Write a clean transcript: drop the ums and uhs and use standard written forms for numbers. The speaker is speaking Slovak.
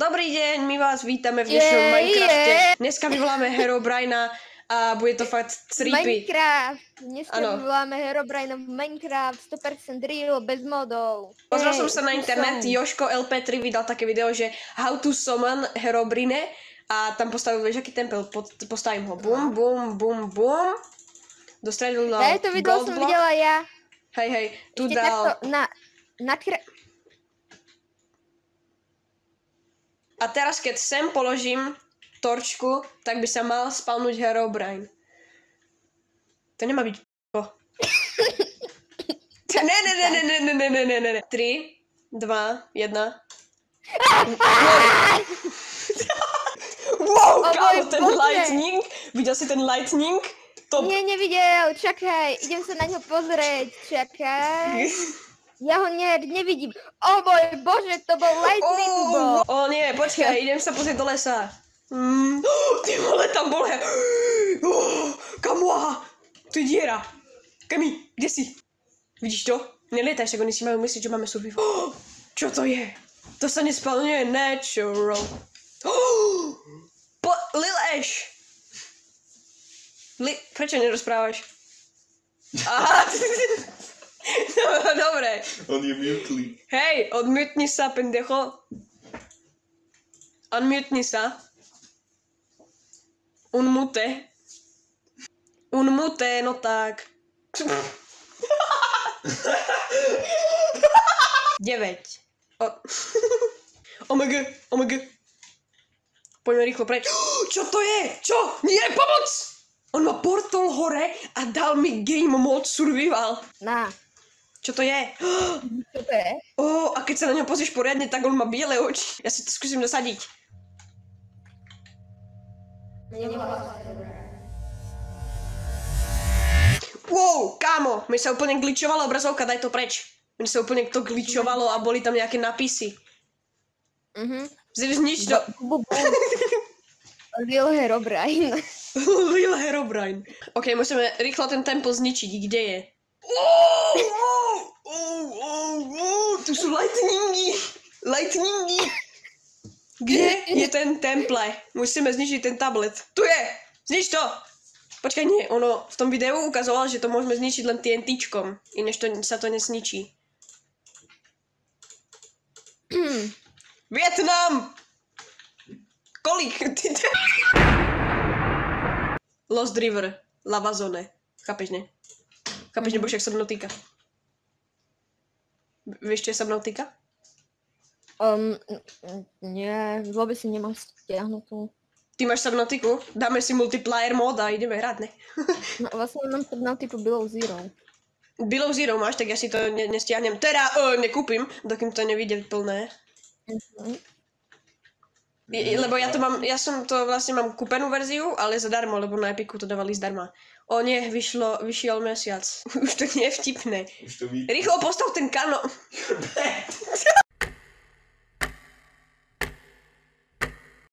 Dobrý deň, my vás vítame v dnešnom Minecrafte. Dneska vyvoláme Herobrina a bude to fakt creepy. Minecraft! Dneska vyvoláme Herobrina v Minecraft 100% real, bez modov. Pozrel som sa na internet, Jožko LP3 vydal také video, že how to summon Herobrine a tam postavil, vieš, aký tempel, postavím ho, bum, bum, bum, bum. Dostredil na to video som videla ja. Hej, tu dal... A teraz, keď sem položím torčku, tak by sa mal spavnúť Herobrine. To nemá byť p***o. Ne. 3, 2, 1. Wow, kámo, ten lightning. Videl si ten lightning? Nie, nevidel. Čakaj, idem sa na ňo pozrieť. Čakaj. Ja ho nevidím. O môj bože, to bol lightning ball. O nie, počkaj, idem sa pozrieť do lesa. Ty vole, tam bol Kamu, aha, tu je diera. Kami, kde si? Vidíš to? Nelietaj, však oni si majú myslieť, že máme survival. Čo to je? To sa nespalňuje natural. Lil Ash. Prečo nerozprávaš? Aha. Dobre. On je mutlý. Hej, odmutni sa, pendejo. Unmutni sa. Unmute, no tak. 9. Omg. Poďme rýchlo preč. Čo to je? Čo? Nie, pomoc! On ma portol hore a dal mi game mod survival. Na. Čo to je? Čo to je? A keď sa na ňo pozrieš poriadne, tak on má biele oči. Ja si to skúsim dosadiť. Wow, kámo, mi sa úplne glitchovala obrazovka, daj to preč. Mne sa úplne to glitchovalo a boli tam nejaké napisy. Znič to. Lil Herobrine. Lil Herobrine. Ok, musíme rýchlo ten temple zničiť. Kde je? Tu sú lightningy. Kde je ten temple? Musíme zničiť ten tablet. Tu je! Znič to! Počkaj, nie, ono v tom videu ukazovalo, že to môžeme zničiť len TNTčkom. Inež sa to nesničí. Vietnam! Kolik? Lost River. Lava zone. Chápeš, ne? Chápeš, nebo však Subnautica? Vieš, čo je Subnautica? Nie, vôbec si nemám stiahnutú. Ty máš Subnautiku? Dáme si multiplayer mod a ideme hrať, ne? No vlastne mám Subnautiku Below Zero. Below Zero máš, tak ja si to nestiahnem. Teda nekúpim, dokým to nevidie plné. Lebo ja som to vlastne mám kúpenú verziu, ale zadarmo, lebo na Epiku to dávali zdarma. O nie, vyšiel mesiac. Už to nie je vtipné. Rýchlo postav ten kanón.